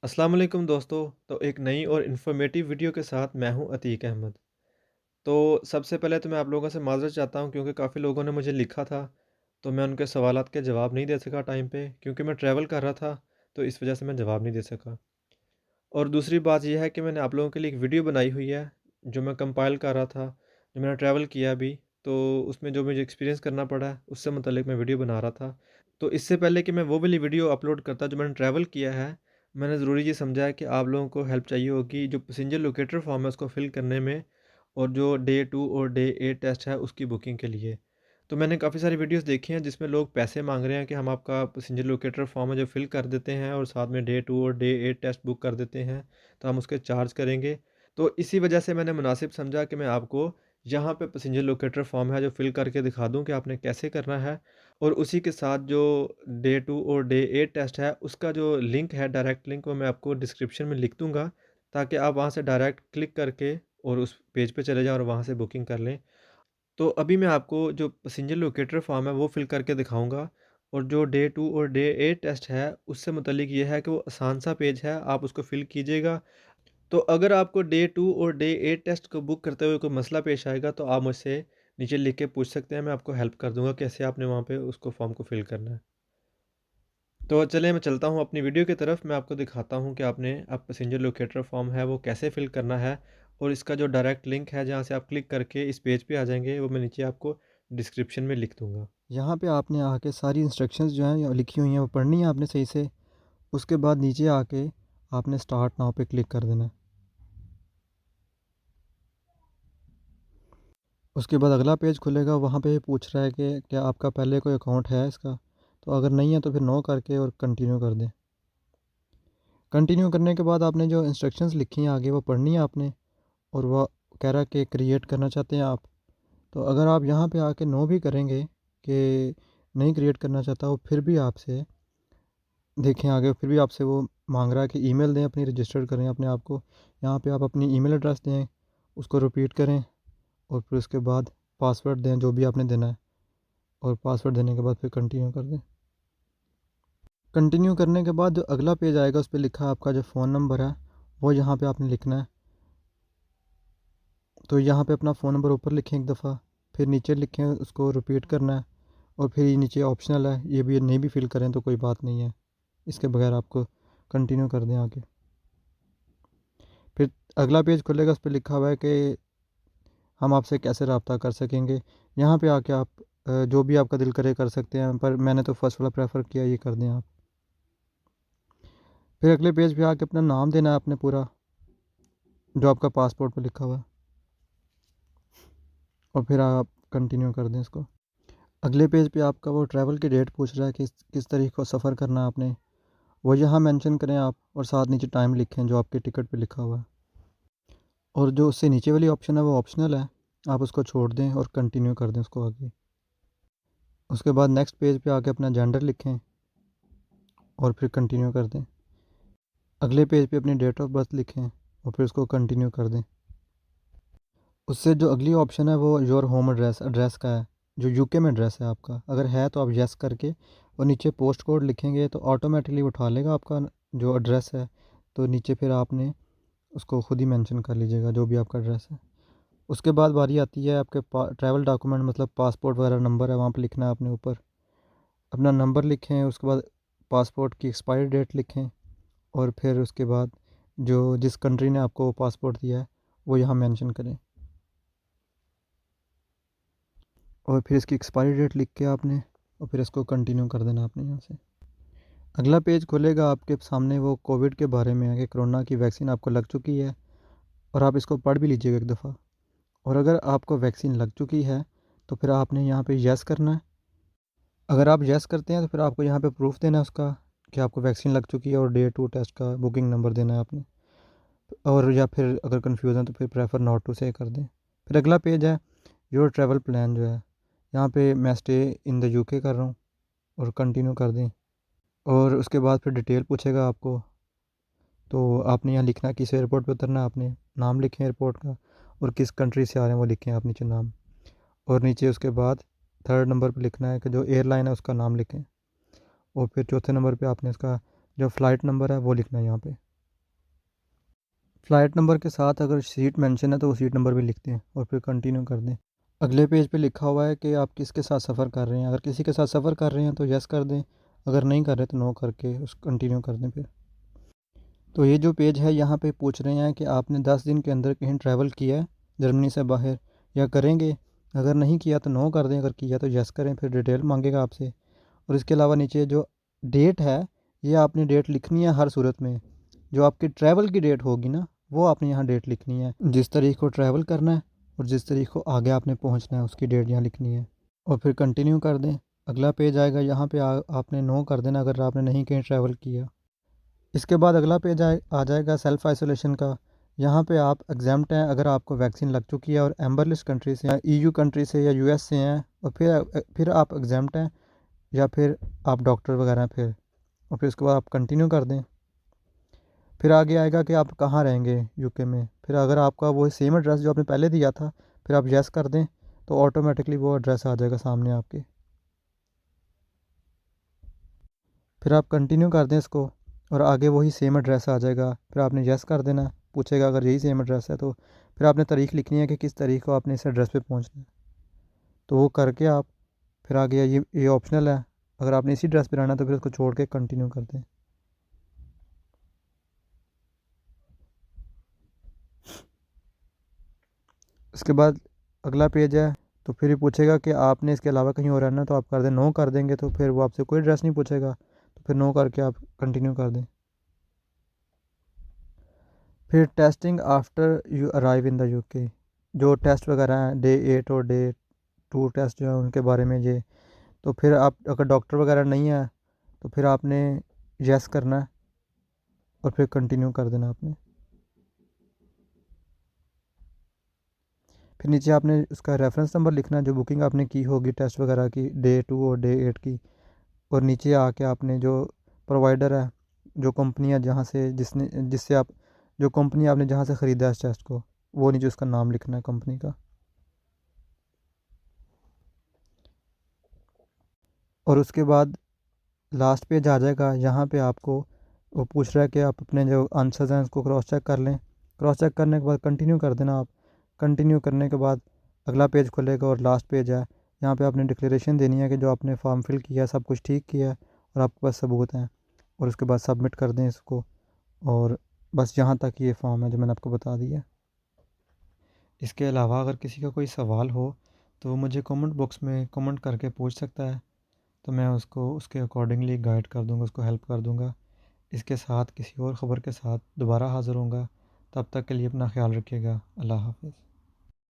अस्सलाम वालेकुम दोस्तों। तो एक नई और इन्फॉर्मेटिव वीडियो के साथ मैं हूं अतीक अहमद। तो सबसे पहले तो मैं आप लोगों से माज़रत चाहता हूं क्योंकि काफ़ी लोगों ने मुझे लिखा था, तो मैं उनके सवालात के जवाब नहीं दे सका टाइम पे क्योंकि मैं ट्रैवल कर रहा था, तो इस वजह से मैं जवाब नहीं दे सका। और दूसरी बात ये है कि मैंने आप लोगों के लिए एक वीडियो बनाई हुई है, जो मैं कंपाइल कर रहा था, जो मैंने ट्रैवल किया अभी, तो उसमें जो मुझे एक्सपीरियंस करना पड़ा, उससे मुतल्लिक मैं वीडियो बना रहा था। तो इससे पहले कि मैं वो वाली वीडियो अपलोड करता जो मैंने ट्रैवल किया है, मैंने ज़रूरी ये समझा है कि आप लोगों को हेल्प चाहिए होगी जो पैसेंजर लोकेटर फॉर्म है उसको फिल करने में, और जो डे 2 और डे 8 टेस्ट है उसकी बुकिंग के लिए। तो मैंने काफ़ी सारी वीडियोज़ देखी हैं जिसमें लोग पैसे माँग रहे हैं कि हम आपका पैसेंजर लोकेटर फॉर्म है जो फिल कर देते हैं और साथ में डे 2 और डे 8 टेस्ट बुक कर देते हैं, तो हम उसके चार्ज करेंगे। तो इसी वजह से मैंने मुनासिब समझा कि मैं आपको यहाँ पे पैसेंजर लोकेटर फॉर्म है जो फिल करके दिखा दूँ कि आपने कैसे करना है, और उसी के साथ जो डे 2 और डे 8 टेस्ट है उसका जो लिंक है, डायरेक्ट लिंक, वो मैं आपको डिस्क्रिप्शन में लिख दूँगा, ताकि आप वहाँ से डायरेक्ट क्लिक करके और उस पेज पे चले जाएँ और वहाँ से बुकिंग कर लें। तो अभी मैं आपको जो पैसेंजर लोकेटर फॉर्म है वो फिल करके दिखाऊँगा, और जो डे 2 और डे 8 टेस्ट है उससे मुतल्लिक ये है कि वो आसान सा पेज है, आप उसको फिल कीजिएगा। तो अगर आपको डे 2 और डे 8 टेस्ट को बुक करते हुए कोई मसला पेश आएगा तो आप मुझसे नीचे लिख के पूछ सकते हैं, मैं आपको हेल्प कर दूँगा कैसे आपने वहाँ पे उसको फॉर्म को फिल करना है। तो चलिए मैं चलता हूँ अपनी वीडियो की तरफ, मैं आपको दिखाता हूँ कि आपने अब पैसेंजर लोकेटर फॉर्म है वो कैसे फिल करना है, और इसका जो डायरेक्ट लिंक है जहाँ से आप क्लिक करके इस पेज पे आ जाएँगे वो मैं नीचे आपको डिस्क्रिप्शन में लिख दूँगा। यहाँ पे आपने आके सारी इंस्ट्रक्शंस जो हैं लिखी हुई हैं वो पढ़नी है आपने सही से। उसके बाद नीचे आके आपने स्टार्ट नाउ पे क्लिक कर देना है। उसके बाद अगला पेज खुलेगा, वहाँ पे ये पूछ रहा है कि क्या आपका पहले कोई अकाउंट है इसका? तो अगर नहीं है तो फिर नो करके और कंटिन्यू कर दें। कंटिन्यू करने के बाद आपने जो इंस्ट्रक्शंस लिखी हैं आगे वो पढ़नी है आपने, और वो कह रहा है कि क्रिएट करना चाहते हैं आप। तो अगर आप यहाँ पे आके नो भी करेंगे कि नहीं क्रिएट करना चाहता, वो फिर भी आपसे देखें आगे फिर भी आपसे वो मांग रहा है कि ईमेल दें, अपनी रजिस्टर करें अपने आप को। यहाँ पे आप अपनी ईमेल एड्रेस दें, उसको रिपीट करें, और फिर उसके बाद पासवर्ड दें जो भी आपने देना है, और पासवर्ड देने के बाद फिर कंटिन्यू कर दें। कंटिन्यू करने के बाद जो अगला पेज आएगा उस पे लिखा है आपका जो फ़ोन नंबर है वो यहाँ पे आपने लिखना है। तो यहाँ पे अपना फ़ोन नंबर ऊपर लिखें एक दफ़ा, फिर नीचे लिखें, उसको रिपीट करना है, और फिर ये नीचे ऑप्शनल है, ये भी नहीं भी फिल करें तो कोई बात नहीं है, इसके बगैर आपको कंटिन्यू कर दें आगे। फिर अगला पेज खुलेगा, उस पे लिखा हुआ है कि हम आपसे कैसे रब्ता कर सकेंगे। यहाँ पे आके आप जो भी आपका दिल करे कर सकते हैं, पर मैंने तो फर्स्ट वाला प्रेफर किया, ये कर दें आप। फिर अगले पेज पे आके अपना नाम देना है अपने पूरा, जो आपका पासपोर्ट पे लिखा हुआ है, और फिर आप कंटिन्यू कर दें इसको। अगले पेज पे आपका वो ट्रैवल की डेट पूछ रहा है कि किस तारीख को सफ़र करना है आपने, वो यहाँ मेंशन करें आप, और साथ नीचे टाइम लिखें जो आपके टिकट पे लिखा हुआ है। और जो उससे नीचे वाली ऑप्शन है वो ऑप्शनल है, आप उसको छोड़ दें और कंटिन्यू कर दें उसको आगे। उसके बाद नेक्स्ट पेज पे आके अपना जेंडर लिखें और फिर कंटिन्यू कर दें। अगले पेज पे अपनी डेट ऑफ बर्थ लिखें और फिर उसको कंटिन्यू कर दें। उससे जो अगली ऑप्शन है वो योर होम एड्रेस एड्रेस का है, जो यूके में एड्रेस है आपका, अगर है तो आप येस करके और नीचे पोस्ट कोड लिखेंगे तो ऑटोमेटिकली उठा लेगा आपका जो एड्रेस है। तो नीचे फिर आपने उसको खुद ही मेंशन कर लीजिएगा जो भी आपका एड्रेस है। उसके बाद बारी आती है आपके ट्रैवल डॉक्यूमेंट, मतलब पासपोर्ट वगैरह नंबर है, वहाँ पे लिखना है आपने ऊपर अपना नंबर लिखें। उसके बाद पासपोर्ट की एक्सपायरी डेट लिखें, और फिर उसके बाद जो जिस कंट्री ने आपको पासपोर्ट दिया है वो यहाँ मेंशन करें, और फिर इसकी एक्सपायरी डेट लिख के आपने, और फिर इसको कंटिन्यू कर देना आपने यहाँ से। अगला पेज खुलेगा आपके सामने, वो कोविड के बारे में है कि कोरोना की वैक्सीन आपको लग चुकी है, और आप इसको पढ़ भी लीजिएगा एक दफ़ा। और अगर आपको वैक्सीन लग चुकी है तो फिर आपने यहाँ पे येस करना है। अगर आप येस करते हैं तो फिर आपको यहाँ पे प्रूफ देना है उसका कि आपको वैक्सीन लग चुकी है, और डे 2 टेस्ट का बुकिंग नंबर देना है आपने। और या फिर अगर कन्फ्यूज़न तो फिर प्रेफर नॉट टू से कर दें। फिर अगला पेज है योर ट्रैवल प्लान, जो है यहाँ पे मैं स्टे इन द यूके कर रहा हूँ, और कंटिन्यू कर दें। और उसके बाद फिर डिटेल पूछेगा आपको, तो आपने यहाँ लिखना है किस एयरपोर्ट पे उतरना है, आपने नाम लिखें एयरपोर्ट का, और किस कंट्री से आ रहे हैं वो लिखें आप नीचे नाम। और नीचे उसके बाद थर्ड नंबर पे लिखना है कि जो एयरलाइन है उसका नाम लिखें, और फिर चौथे नंबर पे आपने इसका जो फ़्लाइट नंबर है वो लिखना है यहाँ पे। फ़्लाइट नंबर के साथ अगर सीट मेंशन है तो वो सीट नंबर भी लिख दें और फिर कंटिन्यू कर दें। अगले पेज पे लिखा हुआ है कि आप किसके साथ सफ़र कर रहे हैं। अगर किसी के साथ सफ़र कर रहे हैं तो येस कर दें, अगर नहीं कर रहे तो नो करके उस कंटिन्यू कर दें फिर। तो ये जो पेज है यहाँ पे पूछ रहे हैं कि आपने 10 दिन के अंदर कहीं ट्रैवल किया है जर्मनी से बाहर या करेंगे? अगर नहीं किया तो नो कर दें, अगर किया तो येस करें, फिर डिटेल माँगेगा आपसे। और इसके अलावा नीचे जो डेट है, ये आपने डेट लिखनी है हर सूरत में। जो आपकी ट्रैवल की डेट होगी ना, वो आपने यहाँ डेट लिखनी है। जिस तारीख को ट्रैवल करना है और जिस तारीख को आगे आपने पहुँचना है उसकी डेट यहाँ लिखनी है और फिर कंटिन्यू कर दें। अगला पेज आएगा, यहाँ पे आपने नो कर देना अगर आपने नहीं कहीं ट्रैवल किया। इसके बाद अगला पेज आ जाएगा सेल्फ़ आइसोलेशन का। यहाँ पे आप एग्ज़ैम्प्ट हैं अगर आपको वैक्सीन लग चुकी है और एम्बर लिस्ट कंट्री से या ईयू कंट्री से या यूएस से हैं, और फिर आप एग्ज़ैम्प्ट हैं या फिर आप डॉक्टर वगैरह हैं फिर, और फिर उसके बाद आप कंटिन्यू कर दें। फिर आगे आएगा कि आप कहाँ रहेंगे यूके में। फिर अगर आपका वो सेम एड्रेस जो आपने पहले दिया था, फिर आप येस कर दें तो ऑटोमेटिकली वो एड्रेस आ जाएगा सामने आपके। फिर आप कंटिन्यू कर दें इसको और आगे वही सेम एड्रेस आ जाएगा। फिर आपने येस कर देना, पूछेगा अगर यही सेम एड्रेस है तो फिर आपने तारीख लिखनी है कि किस तारीख को आपने इस एड्रेस पे पहुंचना है। तो वो करके आप फिर आगे ये ऑप्शनल है, अगर आपने इसी एड्रेस पे रहना है तो फिर उसको छोड़ के कंटिन्यू कर दें। उसके बाद अगला पेज है, तो फिर ये पूछेगा कि आपने इसके अलावा कहीं और रहना है तो आप कर दें। नो कर देंगे तो फिर वो आपसे कोई एड्रेस नहीं पूछेगा, तो फिर नो करके आप कंटिन्यू कर दें। फिर testing after you arrive in the UK, जो टेस्ट वगैरह हैं डे 8 और डे 2 टेस्ट जो है उनके बारे में ये। तो फिर आप अगर डॉक्टर वगैरह नहीं है तो फिर आपने येस करना है और फिर कंटिन्यू कर देना आपने। फिर नीचे आपने उसका रेफरेंस नंबर लिखना है जो बुकिंग आपने की होगी टेस्ट वगैरह की डे 2 और डे 8 की। और नीचे आके आपने जो प्रोवाइडर है, जो कंपनी है जहाँ से जिससे आप जो कंपनी आपने जहाँ से ख़रीदा है इस टेस्ट को, वो नीचे उसका नाम लिखना है कंपनी का। और उसके बाद लास्ट पेज आ जाएगा, यहाँ पे आपको वो पूछ रहा है कि आप अपने जो आंसर्स हैं उसको क्रॉस चेक कर लें। क्रॉस चेक करने के बाद कंटिन्यू कर देना आप। कंटिन्यू करने के बाद अगला पेज खुलेगा और लास्ट पेज है, यहाँ पे आपने डिक्लेरेशन देनी है कि जो आपने फॉर्म फिल किया है सब कुछ ठीक किया है और आपके पास सबूत हैं, और उसके बाद सबमिट कर दें इसको। और बस यहाँ तक ये फॉर्म है जो मैंने आपको बता दिया। इसके अलावा अगर किसी का कोई सवाल हो तो वो मुझे कमेंट बॉक्स में कमेंट करके पूछ सकता है, तो मैं उसको उसके अकॉर्डिंगली गाइड कर दूँगा, उसको हेल्प कर दूँगा। इसके साथ किसी और ख़बर के साथ दोबारा हाज़िर होऊँगा। तब तक के लिए अपना ख़्याल रखिएगा। अल्लाह हाफ़िज़।